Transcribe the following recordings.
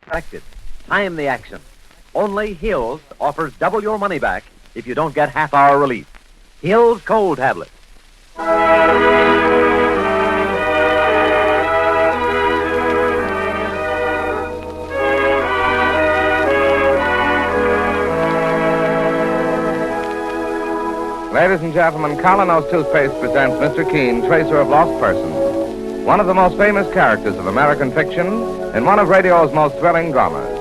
Expected. Time the action. Only Hills offers double your money back if you don't get half-hour relief. Hills Cold Tablets. Ladies and gentlemen, Colonos Toothpaste presents Mr. Keene, Tracer of Lost Persons, one of the most famous characters of American fiction and one of radio's most thrilling dramas.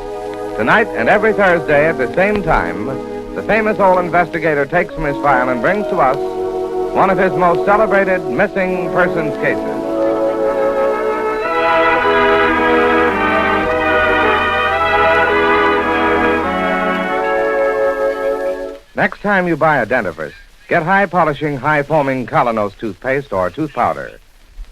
Tonight and every Thursday at the same time, the famous old investigator takes from his file and brings to us one of his most celebrated missing persons cases. Next time you buy a dentifrice, get high-polishing, high-foaming Colonos toothpaste or tooth powder.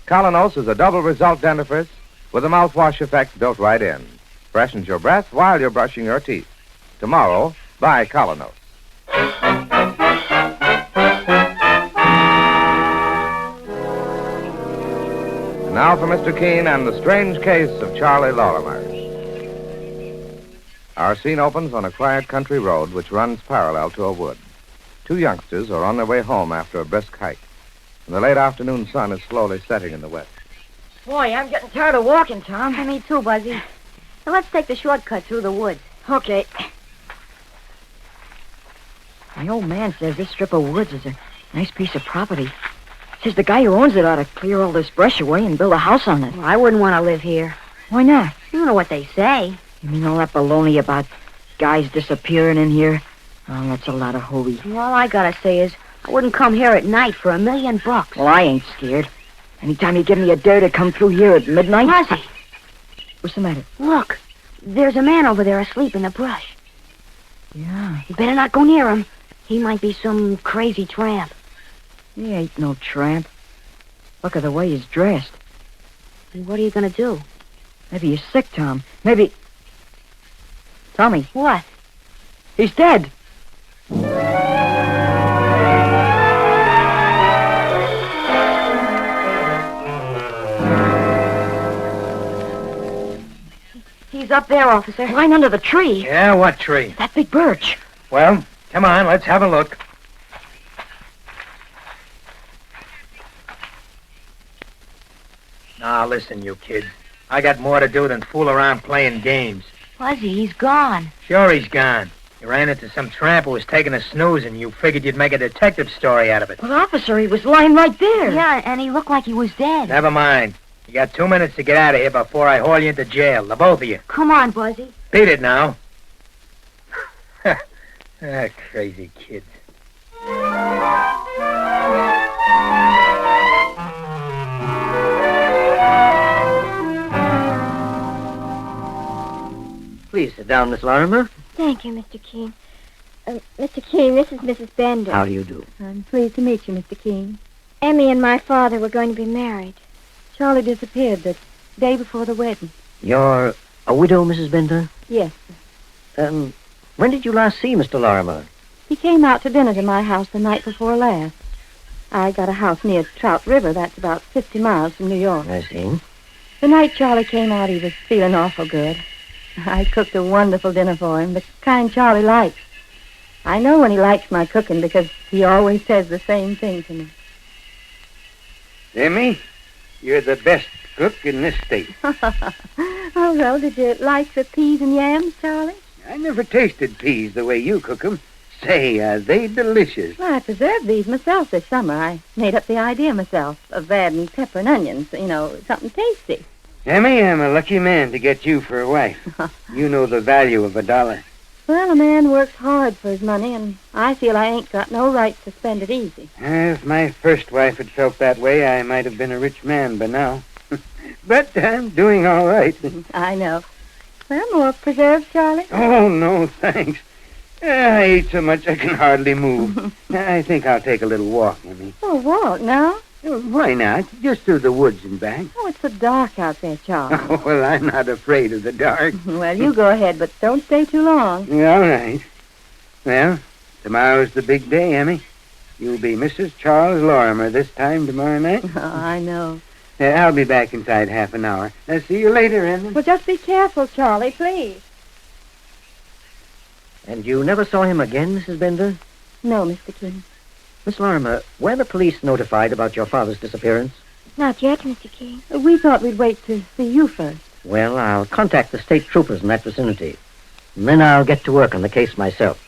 Colonos is a double result dentifrice with a mouthwash effect built right in. Freshens your breath while you're brushing your teeth. Tomorrow, buy Colonos. And now for Mr. Keene and the strange case of Charlie Lorrimer. Our scene opens on a quiet country road which runs parallel to a wood. Two youngsters are on their way home after a brisk hike, and the late afternoon sun is slowly setting in the west. Boy, I'm getting tired of walking, Tom. Me too, Buzzy. So let's take the shortcut through the woods. Okay. My old man says this strip of woods is a nice piece of property. Says the guy who owns it ought to clear all this brush away and build a house on it. Well, I wouldn't want to live here. Why not? You know what they say. You mean all that baloney about guys disappearing in here? Oh, that's a lot of hooey. Well, all I gotta say is I wouldn't come here at night for $1 million. Well, I ain't scared. Anytime you give me a dare to come through here at midnight... Buzzy, What's the matter? look. There's a man over there asleep in the brush. Yeah, You better not go near him. He might be some crazy tramp. he ain't no tramp. Look at the way he's dressed. What are you gonna do? Maybe he's sick, Tom. Maybe... Tommy, What? he's dead. He's up there, officer. Lying under the tree. Yeah, what tree? That big birch. Well, come on, let's have a look. Now, listen, you kids. I got more to do than fool around playing games. Buzzy, he's gone. Sure he's gone. You ran into some tramp who was taking a snooze, and you figured you'd make a detective story out of it. But, officer, he was lying right there. Yeah, and he looked like he was dead. Never mind. You got 2 minutes to get out of here before I haul you into jail, the both of you. Come on, Buzzy. Beat it now. Crazy kids. Please sit down, Miss Lorrimer. Thank you, Mr. Keene. Mr. Keene, this is Mrs. Bender. How do you do? I'm pleased to meet you, Mr. Keene. Emmy and my father were going to be married. Charlie disappeared the day before the wedding. You're a widow, Mrs. Bender? Yes. When did you last see Mr. Lorrimer? He came out to dinner to my house the night before last. I got a house near Trout River. That's about 50 miles from New York. I see. The night Charlie came out, he was feeling awful good. I cooked a wonderful dinner for him, the kind Charlie likes. I know when he likes my cooking because he always says the same thing to me. Emmy, you're the best cook in this state. Oh, well, did you like the peas and yams, Charlie? I never tasted peas the way you cook 'em. Say, are they delicious? Well, I preserved these myself this summer. I made up the idea myself of adding pepper and onions, something tasty. Emmy, I'm a lucky man to get you for a wife. You know the value of $1. Well, a man works hard for his money, and I feel I ain't got no right to spend it easy. If my first wife had felt that way, I might have been a rich man by now. But I'm doing all right. I know. Well, more preserves, Charlie? Oh, no, thanks. I ate so much I can hardly move. I think I'll take a little walk, Emmy. Oh, walk now? Why not? Just through the woods and back. Oh, it's so dark out there, Charlie. Oh, well, I'm not afraid of the dark. Well, you go ahead, but don't stay too long. All right. Well, tomorrow's the big day, Emmy. You'll be Mrs. Charles Lorrimer this time tomorrow night. Oh, I know. I'll be back inside half an hour. See you later, Emmett. Well, just be careful, Charlie, please. And you never saw him again, Mrs. Bender? No, Mr. King. Miss Lorrimer, were the police notified about your father's disappearance? Not yet, Mr. King. We thought we'd wait to see you first. Well, I'll contact the state troopers in that vicinity. And then I'll get to work on the case myself.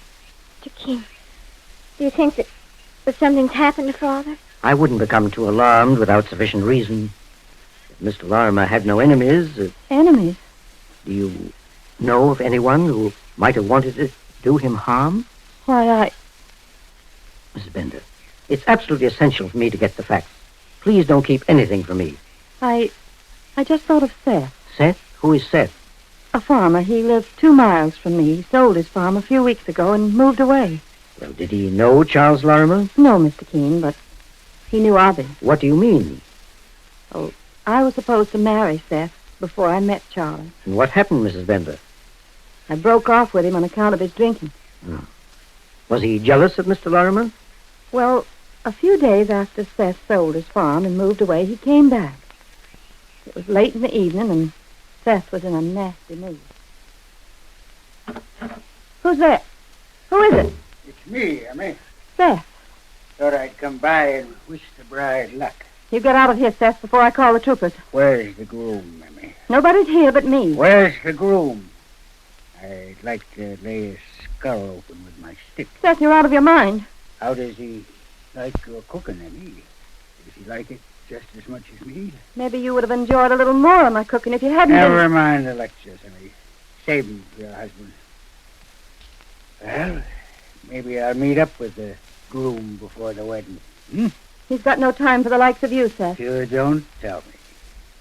Mr. King, do you think that something's happened to Father? I wouldn't become too alarmed without sufficient reason. If Mr. Lorrimer had no enemies, Enemies? do you know of anyone who might have wanted to do him harm? Why, Mrs. Bender, it's absolutely essential for me to get the facts. Please don't keep anything from me. I just thought of Seth. Seth? Who is Seth? A farmer. He lives 2 miles from me. He sold his farm a few weeks ago and moved away. Well, did he know Charles Lorrimer? No, Mr. Keene, but he knew of him. What do you mean? Oh, I was supposed to marry Seth before I met Charlie. And what happened, Mrs. Bender? I broke off with him on account of his drinking. Was he jealous of Mr. Lorrimer? Well, a few days after Seth sold his farm and moved away, he came back. It was late in the evening, and Seth was in a nasty mood. Who's there? Who is it? It's me, Emmy. Seth. Thought I'd come by and wish the bride luck. You get out of here, Seth, before I call the troopers. Where's the groom, Emmy? Nobody's here but me. Where's the groom? I'd like to lay his skull open with my stick. Seth, you're out of your mind. How does he like your cooking, Emmy? Does he like it just as much as me? Maybe you would have enjoyed a little more of my cooking if you hadn't Never been... mind the lectures, Emmy. Save them for your husband. Well, maybe I'll meet up with the groom before the wedding. He's got no time for the likes of you, Seth. You don't tell me.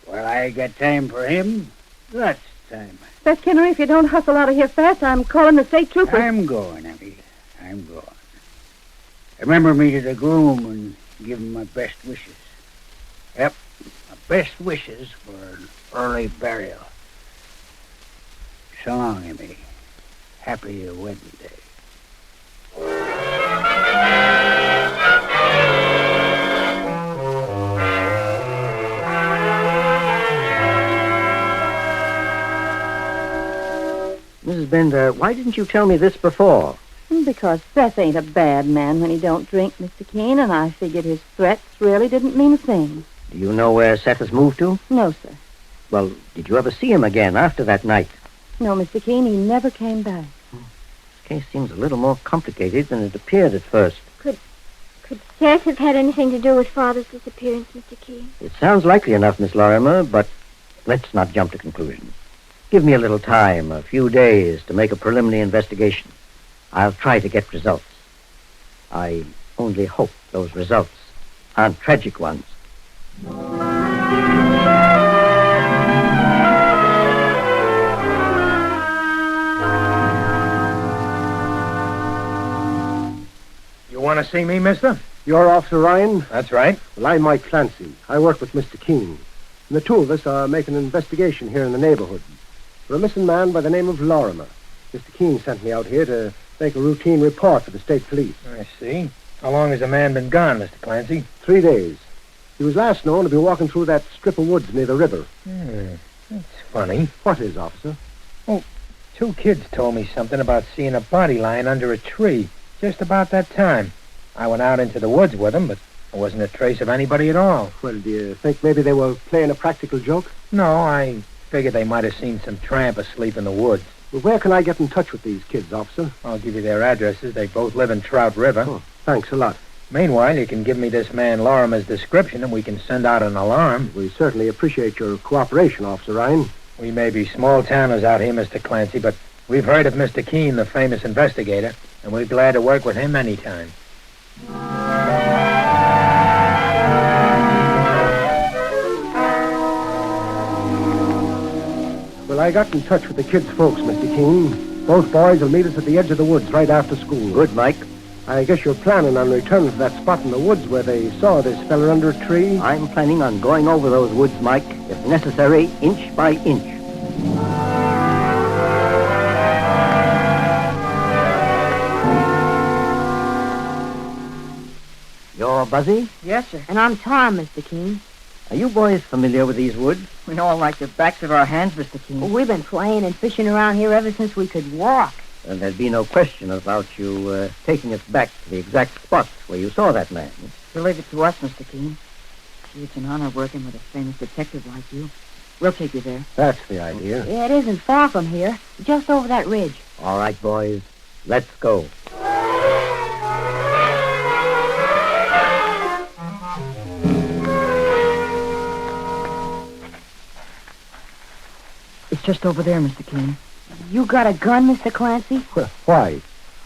Well, I got time for him. Lots of time. Seth Kinnery, if you don't hustle out of here fast, I'm calling the state troopers. I'm going, Emmy. I'm going. Remember me to the groom and give him my best wishes. Yep, my best wishes for an early burial. So long, Emmy. Happy wedding day. Mrs. Bender, why didn't you tell me this before? Because Seth ain't a bad man when he don't drink, Mr. Keene, and I figured his threats really didn't mean a thing. Do you know where Seth has moved to? No, sir. Well, did you ever see him again after that night? No, Mr. Keene, he never came back. This case seems a little more complicated than it appeared at first. Could Seth have had anything to do with Father's disappearance, Mr. King? It sounds likely enough, Miss Lorrimer, but let's not jump to conclusions. Give me a little time, a few days, to make a preliminary investigation. I'll try to get results. I only hope those results aren't tragic ones. You want to see me, mister? You're Officer Ryan? That's right. Well, I'm Mike Clancy. I work with Mr. Keene. And the two of us are making an investigation here in the neighborhood for a missing man by the name of Lorrimer. Mr. Keene sent me out here to make a routine report for the state police. I see. How long has the man been gone, Mr. Clancy? 3 days. He was last known to be walking through that strip of woods near the river. That's funny. What is, officer? 2 kids told me something about seeing a body lying under a tree just about that time. I went out into the woods with them, but there wasn't a trace of anybody at all. Well, do you think maybe they were playing a practical joke? No, I figured they might have seen some tramp asleep in the woods. Well, where can I get in touch with these kids, officer? I'll give you their addresses. They both live in Trout River. Oh, thanks a lot. Meanwhile, you can give me this man Lorimer's description, and we can send out an alarm. We certainly appreciate your cooperation, Officer Ryan. We may be small-towners out here, Mr. Clancy, but we've heard of Mr. Keene, the famous investigator, and we're glad to work with him anytime. Well, I got in touch with the kids' folks, Mr. Keene. Both boys will meet us at the edge of the woods right after school. Good, Mike. I guess you're planning on returning to that spot in the woods where they saw this fella under a tree? I'm planning on going over those woods, Mike, if necessary, inch by inch. You're Buzzy? Yes, sir. And I'm Tom, Mr. King. Are you boys familiar with these woods? We know them like the backs of our hands, Mr. Keene. Well, we've been playing and fishing around here ever since we could walk. And there'd be no question about you taking us back to the exact spot where you saw that man. You leave it to us, Mr. Keene. Gee, it's an honor working with a famous detective like you. We'll take you there. That's the idea. Yeah, it isn't far from here. Just over that ridge. All right, boys. Let's go. It's just over there, Mr. Keene. You got a gun, Mr. Clancy? Why?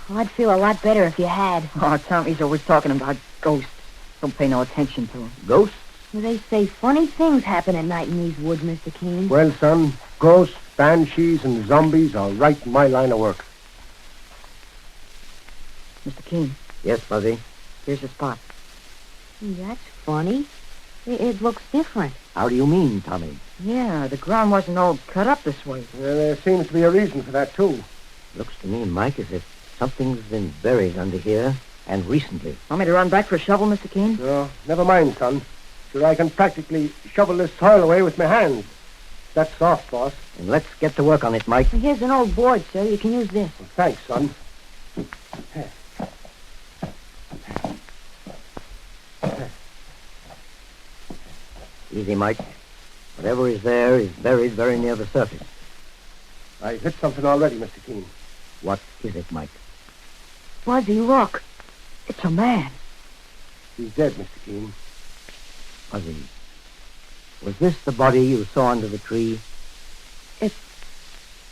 I'd feel a lot better if you had. Oh, Tommy's always talking about ghosts. Don't pay no attention to him. Ghosts? They say funny things happen at night in these woods, Mr. Keene. Well, son, ghosts, banshees, and zombies are right in my line of work. Mr. Keene, Yes, Buzzy. here's the spot. That's funny. It looks different. How do you mean, Tommy? Yeah, the ground wasn't all cut up this way. Well, there seems to be a reason for that, too. Looks to me, Mike, as if something's been buried under here, and recently. Want me to run back for a shovel, Mr. Keene? No, never mind, son. Sure, I can practically shovel this soil away with my hands. That's soft, boss. And let's get to work on it, Mike. Here's an old board, sir. You can use this. Well, thanks, son. Easy, Mike. Whatever is there is buried very near the surface. I've hit something already, Mr. Keene. What is it, Mike? Buzzy, look. It's a man. He's dead, Mr. Keene. Buzzy, was this the body you saw under the tree?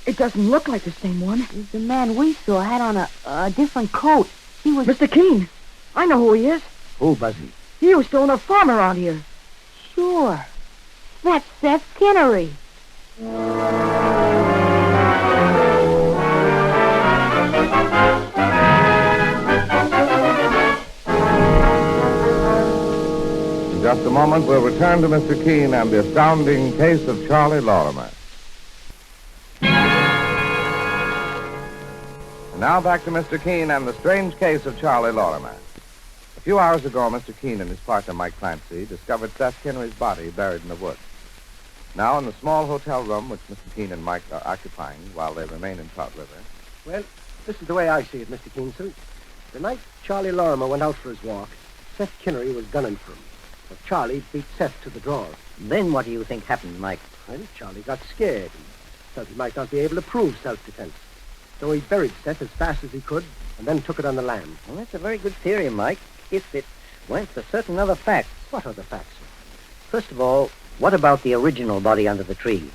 It doesn't look like the same one. The man we saw had on a different coat. He was... Mr. Keene, I know who he is. Who, Buzzy? He used to own a farm around here. Sure. That's Seth Kinnery. In just a moment, we'll return to Mr. Keene and the astounding case of Charlie Lorrimer. And now back to Mr. Keene and the strange case of Charlie Lorrimer. A few hours ago, Mr. Keene and his partner, Mike Clancy, discovered Seth Kinnery's body buried in the woods. Now, in the small hotel room which Mr. Keene and Mike are occupying while they remain in Trout River. Well, this is the way I see it, Mr. Keene, sir. The night Charlie Lorrimer went out for his walk, Seth Kinnery was gunning for him. But Charlie beat Seth to the draw. Then what do you think happened, Mike? Well, Charlie got scared and felt he might not be able to prove self-defense. So he buried Seth as fast as he could and then took it on the lam. Well, that's a very good theory, Mike, if it went for certain other facts. What other facts, sir? First of all, what about the original body under the tree?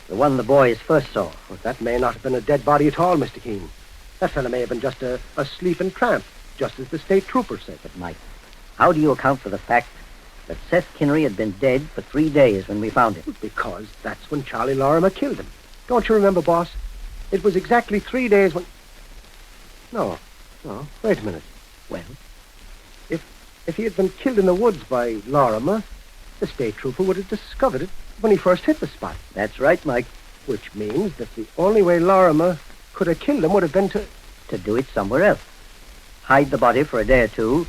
The one the boys first saw. Well, that may not have been a dead body at all, Mr. Keene. That fellow may have been just a sleeping tramp, just as the state trooper said. But, Mike, how do you account for the fact that Seth Kinnery had been dead for 3 days when we found him? Because that's when Charlie Lorrimer killed him. Don't you remember, boss? It was exactly 3 days when... No, wait a minute. Well? If he had been killed in the woods by Lorrimer, the state trooper would have discovered it when he first hit the spot. That's right, Mike. Which means that the only way Lorrimer could have killed him would have been to... To do it somewhere else. Hide the body for a day or two,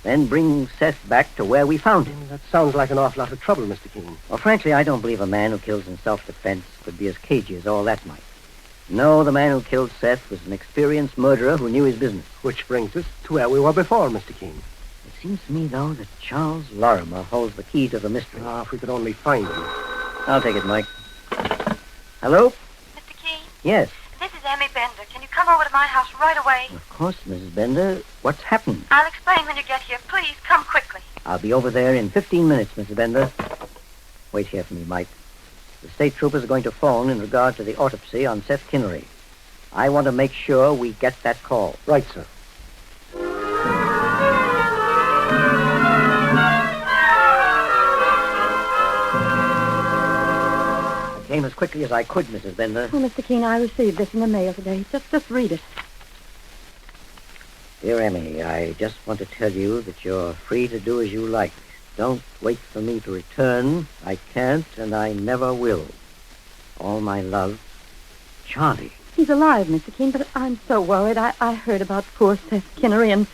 then bring Seth back to where we found him. That sounds like an awful lot of trouble, Mr. Keene. Well, frankly, I don't believe a man who kills in self-defense could be as cagey as all that, Mike. No, the man who killed Seth was an experienced murderer who knew his business. Which brings us to where we were before, Mr. Keene. It seems to me, though, that Charles Lorrimer holds the key to the mystery. Ah, if we could only find him. I'll take it, Mike. Hello? Mr. Keene, Yes. this is Emmy Bender. Can you come over to my house right away? Of course, Mrs. Bender. What's happened? I'll explain when you get here. Please, come quickly. I'll be over there in 15 minutes, Mrs. Bender. Wait here for me, Mike. The state troopers are going to phone in regard to the autopsy on Seth Kinnery. I want to make sure we get that call. Right, sir. I came as quickly as I could, Mrs. Bender. Oh, Mr. Keene, I received this in the mail today. Just read it. Dear Emmy, I just want to tell you that you're free to do as you like. Don't wait for me to return. I can't, and I never will. All my love, Charlie. He's alive, Mr. Keene, but I'm so worried. I heard about poor Seth Kinnery, and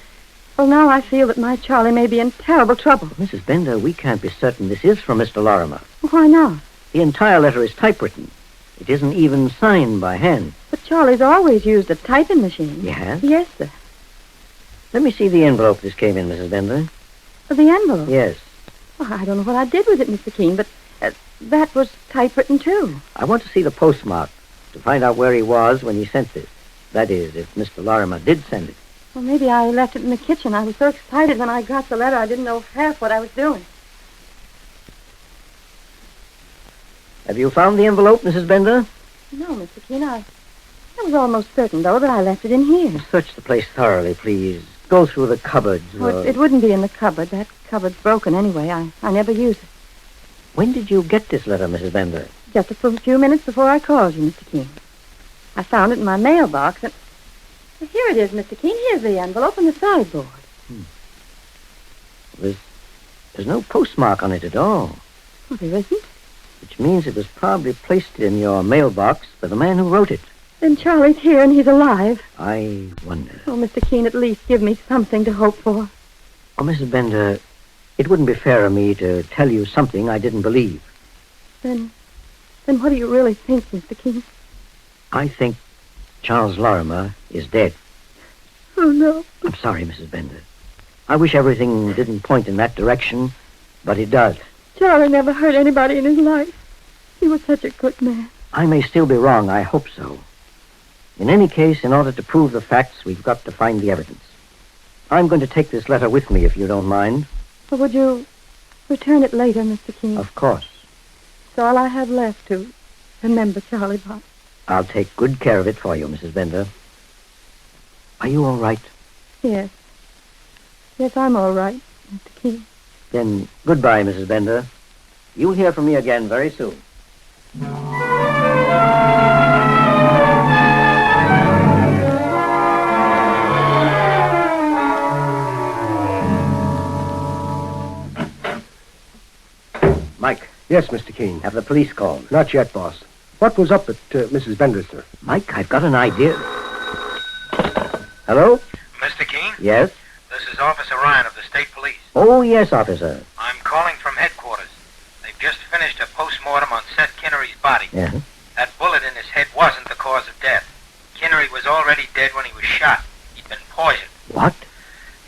Well, now I feel that my Charlie may be in terrible trouble. Mrs. Bender, we can't be certain this is from Mr. Lorrimer. Why not? The entire letter is typewritten. It isn't even signed by hand. But Charlie's always used a typing machine. He has? Yes, sir. Let me see the envelope this came in, Mrs. Bender. The envelope? Yes. Well, I don't know what I did with it, Mr. Keene, but that was typewritten, too. I want to see the postmark to find out where he was when he sent this. That is, if Mr. Lorrimer did send it. Well, maybe I left it in the kitchen. I was so excited when I got the letter, I didn't know half what I was doing. Have you found the envelope, Mrs. Bender? No, Mr. Keene, I was almost certain, though, that I left it in here. Search the place thoroughly, please. Go through the cupboards. Oh, it wouldn't be in the cupboard. That cupboard's broken anyway. I never use it. When did you get this letter, Mrs. Bender? Just a few minutes before I called you, Mr. Keene. I found it in my mailbox, and here it is, Mr. Keene. Here's the envelope and the sideboard. There's no postmark on it at all. Well, there isn't. Which means it was probably placed in your mailbox by the man who wrote it. Then Charlie's here and he's alive. I wonder. Oh, Mr. Keene, at least give me something to hope for. Oh, Mrs. Bender, it wouldn't be fair of me to tell you something I didn't believe. Then what do you really think, Mr. Keene? I think Charles Lorrimer is dead. Oh, no. I'm sorry, Mrs. Bender. I wish everything didn't point in that direction, but it does. Charlie never hurt anybody in his life. He was such a good man. I may still be wrong. I hope so. In any case, in order to prove the facts, we've got to find the evidence. I'm going to take this letter with me, if you don't mind. Well, would you return it later, Mr. Keene? Of course. It's all I have left to remember Charlie by. I'll take good care of it for you, Mrs. Bender. Are you all right? Yes. Yes, I'm all right, Mr. Keene. Then goodbye, Mrs. Bender. You'll hear from me again very soon. Mike. Yes, Mr. Keene. Have the police called? Not yet, boss. What was up at Mrs. Bender's, sir? Mike, I've got an idea. Hello? Mr. Keene? Yes? This is Officer Ryan of the State Police. Oh, yes, officer. I'm calling from headquarters. They've just finished a post-mortem on Seth Kinnery's body. Yeah? That bullet in his head wasn't the cause of death. Kinnery was already dead when he was shot. He'd been poisoned. What?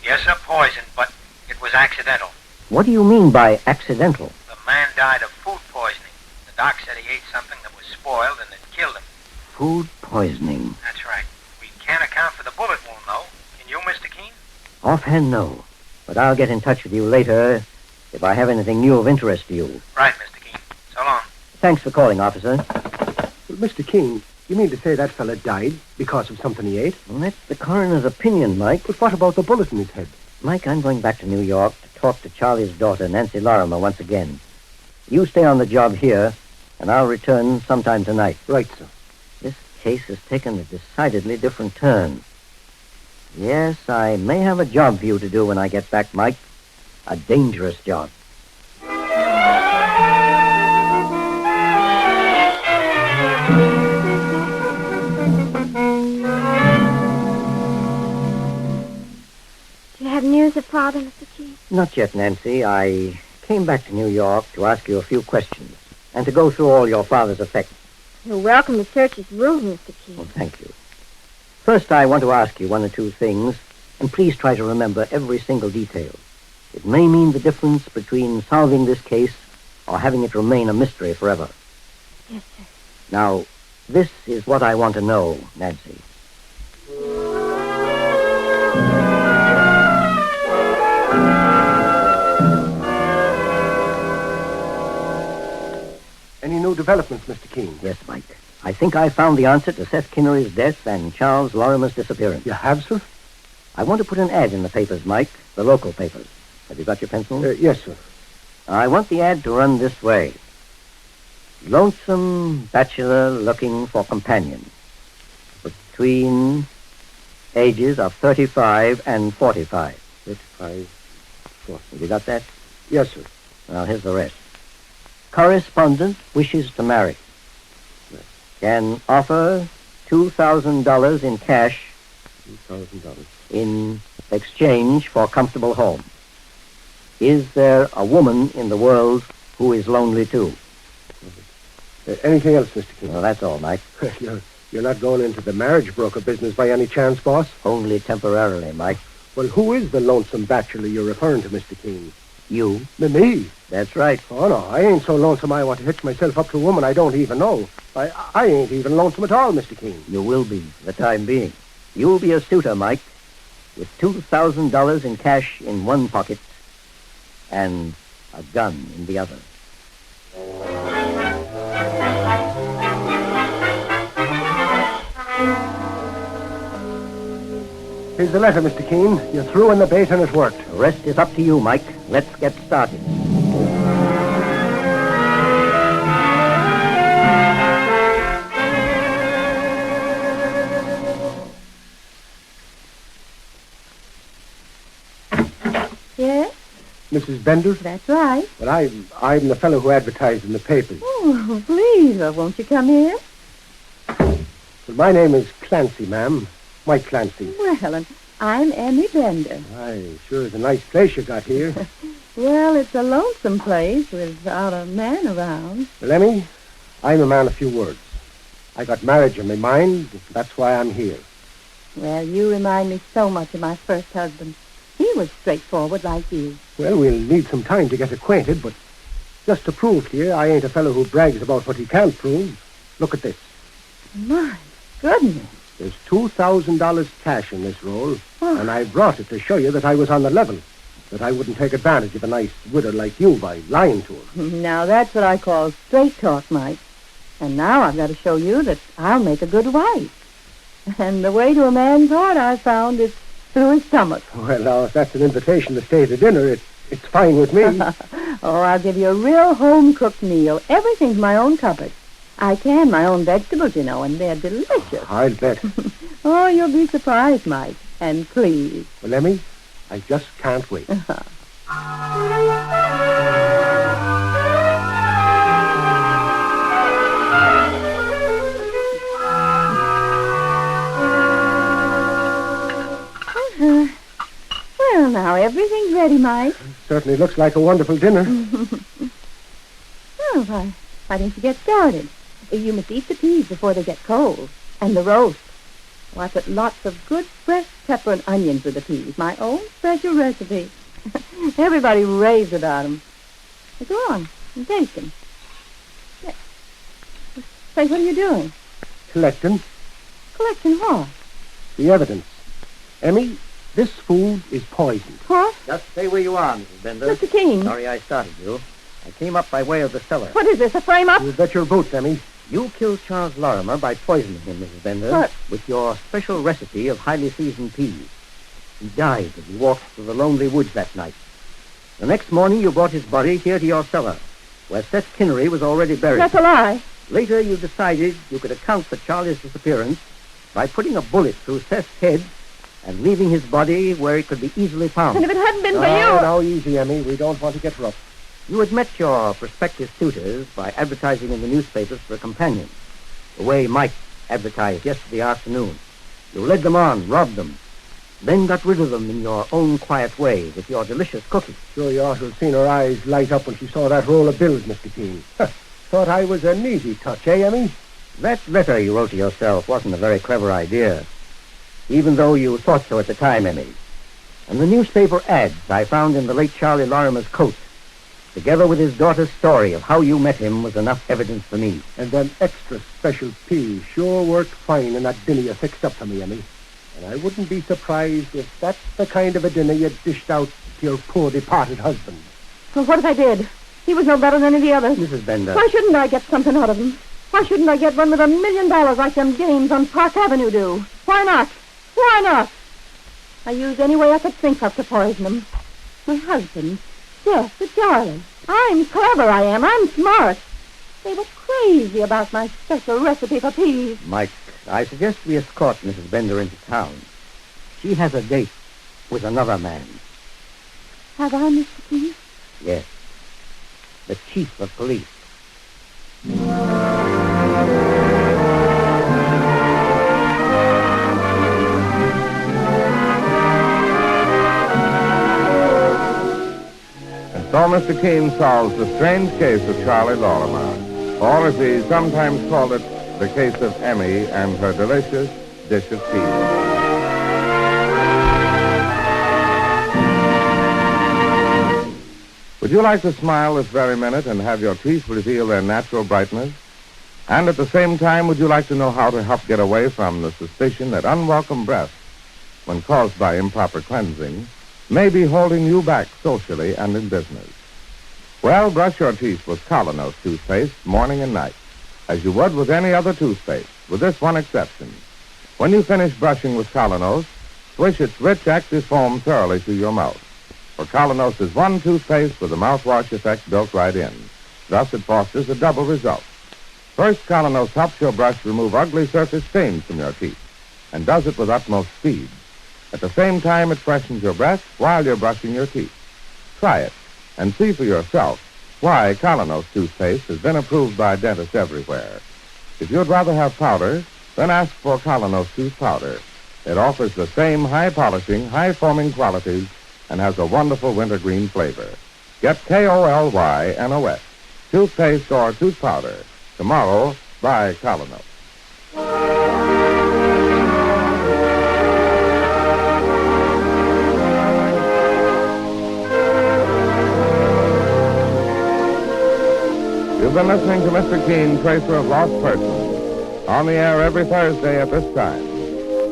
Yes, sir, poisoned, but it was accidental. What do you mean by accidental? The man died of food poisoning. The doc said he ate something that was spoiled and it killed him. Food poisoning. That's right. We can't account for the bullet wound, though. Can you, Mr. Keene? Offhand, no. But I'll get in touch with you later if I have anything new of interest to you. Right, Mr. Keene. So long. Thanks for calling, officer. Well, Mr. Keene, you mean to say that fella died because of something he ate? Well, that's the coroner's opinion, Mike. But what about the bullet in his head? Mike, I'm going back to New York to talk to Charlie's daughter, Nancy Lorrimer, once again. You stay on the job here, and I'll return sometime tonight. Right, sir. This case has taken a decidedly different turn. Yes, I may have a job for you to do when I get back, Mike. A dangerous job. Do you have news of Father, Mr. Keene? Not yet, Nancy. I came back to New York to ask you a few questions and to go through all your father's effects. You're welcome to search his room, Mr. Keene. Oh, thank you. First, I want to ask you one or two things, and please try to remember every single detail. It may mean the difference between solving this case or having it remain a mystery forever. Yes, sir. Now, this is what I want to know, Nancy. Any new developments, Mr. Keene? Yes, Mike. I think I found the answer to Seth Kinnery's death and Charles Lorrimer's disappearance. You have, sir? I want to put an ad in the papers, Mike, the local papers. Have you got your pencil? Yes, sir. I want the ad to run this way. Lonesome bachelor looking for companion. Between ages of 35 and 45. 35, 40. Have you got that? Yes, sir. Well, here's the rest. Correspondent wishes to marry. Can offer $2,000 in cash $2,000. in exchange for comfortable home. Is there a woman in the world who is lonely too? Anything else, Mr. King? Well, that's all, Mike. You're not going into the marriage broker business by any chance, boss? Only temporarily, Mike. Well, who is the lonesome bachelor you're referring to, Mr. King? You? Me? That's right. Oh, no, I ain't so lonesome I want to hitch myself up to a woman I don't even know. I ain't even lonesome at all, Mr. King. You will be, for the time being. You'll be a suitor, Mike, with $2,000 in cash in one pocket and a gun in the other. Here's the letter, Mr. Keene. You're through in the bait and it worked. The rest is up to you, Mike. Let's get started. Yes? Mrs. Bender? That's right. Well, I'm the fellow who advertised in the papers. Oh, please, won't you come in? Well, my name is Clancy, ma'am. Mike Clancy. Well, and I'm Emmy Bender. Aye, sure is a nice place you got here. Well, it's a lonesome place without a man around. Well, Emmy, I'm a man of few words. I got marriage on my mind. That's why I'm here. Well, you remind me so much of my first husband. He was straightforward like you. Well, we'll need some time to get acquainted, but just to prove to you, I ain't a fellow who brags about what he can't prove. Look at this. My goodness. There's $2,000 cash in this roll, Oh. and I brought it to show you that I was on the level, that I wouldn't take advantage of a nice widow like you by lying to her. Now, that's what I call straight talk, Mike. And now I've got to show you that I'll make a good wife. And the way to a man's heart, I found, is through his stomach. Well, now, if that's an invitation to stay to dinner, it's fine with me. Oh, I'll give you a real home-cooked meal. Everything's my own cupboard. I can my own vegetables, you know, and they're delicious. I'll bet. Oh, you'll be surprised, Mike. And please. Well, Emmy, I just can't wait. Well, now, everything's ready, Mike. Certainly looks like a wonderful dinner. Oh, why don't you get started? You must eat the peas before they get cold. And the roast. Oh, I put lots of good fresh pepper and onions with the peas. My own special recipe. Everybody raves about them. Go on, and taste them. Yeah. Say, what are you doing? Collecting Collecting what? the evidence. Emmy, this food is poisoned. What? Just stay where you are, Mrs. Bender. Mr. King. Sorry I started you. I came up by way of the cellar. What is this, a frame-up? You bet your boots, Emmy. You killed Charles Lorrimer by poisoning him, Mrs. Bender, What? with your special recipe of highly seasoned peas. He died as he walked through the lonely woods that night. The next morning, you brought his body here to your cellar, where Seth Kinnery was already buried. That's a lie. Later, you decided you could account for Charlie's disappearance by putting a bullet through Seth's head and leaving his body where it could be easily found. And if it hadn't been for No, you... no, easy, Emmy. We don't want to get rough. You had met your prospective suitors by advertising in the newspapers for a companion, the way Mike advertised yesterday afternoon. You led them on, robbed them, then got rid of them in your own quiet way with your delicious cooking. Sure, you ought to have seen her eyes light up when she saw that roll of bills, Mr. Keene. Thought I was an easy touch, eh, Emmy? That letter you wrote to yourself wasn't a very clever idea, even though you thought so at the time, Emmy. And the newspaper ads I found in the late Charlie Lorimer's coat, together with his daughter's story of how you met him, was enough evidence for me. And them extra special peas sure worked fine in that dinner you fixed up for me, Emmy. And I wouldn't be surprised if that's the kind of a dinner you dished out to your poor departed husband. Well, what if I did? He was no better than any other. Mrs. Bender. Why shouldn't I get something out of him? Why shouldn't I get one with $1 million like them games on Park Avenue do? Why not? Why not? I used any way I could think of to poison him. My husband, yes, the darling. I'm clever, I am. I'm smart. They were crazy about my special recipe for peas. Mike, I suggest we escort Mrs. Bender into town. She has a date with another man. Have I, Mr. Keene? Yes. The chief of police. Mr. Keene solves the strange case of Charlie Lorrimer, or as he sometimes called it, the case of Emmy and her delicious dish of peas. Would you like to smile this very minute and have your teeth reveal their natural brightness? And at the same time, would you like to know how to help get away from the suspicion that unwelcome breath, when caused by improper cleansing, may be holding you back socially and in business? Well, brush your teeth with Colonos toothpaste morning and night, as you would with any other toothpaste, with this one exception. When you finish brushing with Colonos, swish its rich active foam thoroughly through your mouth. For Colonos is one toothpaste with a mouthwash effect built right in. Thus, it fosters a double result. First, Colonos helps your brush remove ugly surface stains from your teeth, and does it with utmost speed. At the same time, it freshens your breath while you're brushing your teeth. Try it, and see for yourself why Colonos toothpaste has been approved by dentists everywhere. If you'd rather have powder, then ask for Colonos tooth powder. It offers the same high-polishing, high-foaming qualities and has a wonderful wintergreen flavor. Get KolYNOS, toothpaste or tooth powder. Tomorrow, buy Colonos. You've been listening to Mr. Keene, Tracer of Lost Persons, on the air every Thursday at this time.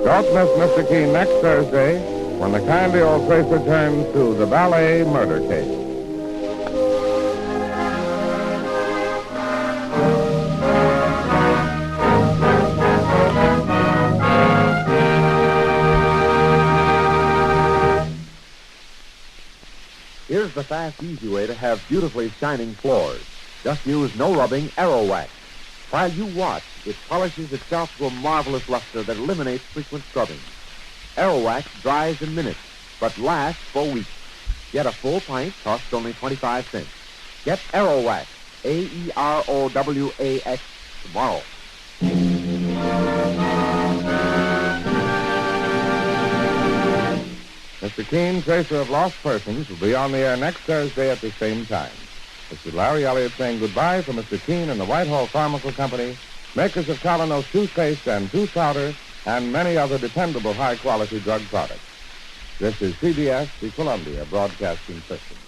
Don't miss Mr. Keene next Thursday, when the kindly old tracer turns to the ballet murder case. Here's the fast, easy way to have beautifully shining floors. Just use no rubbing Aero Wax. While you wash, it polishes itself to a marvelous luster that eliminates frequent scrubbing. Aero Wax dries in minutes, but lasts for weeks. Get a full pint, costs only 25 cents. Get Aero Wax, AEROWAX, tomorrow. Mr. Keene, Tracer of Lost Persons, will be on the air next Thursday at the same time. This is Larry Elliott saying goodbye for Mr. Keene and the Whitehall Pharmaceutical Company, makers of Colonos toothpaste and tooth powder, and many other dependable high-quality drug products. This is CBS, the Columbia Broadcasting System.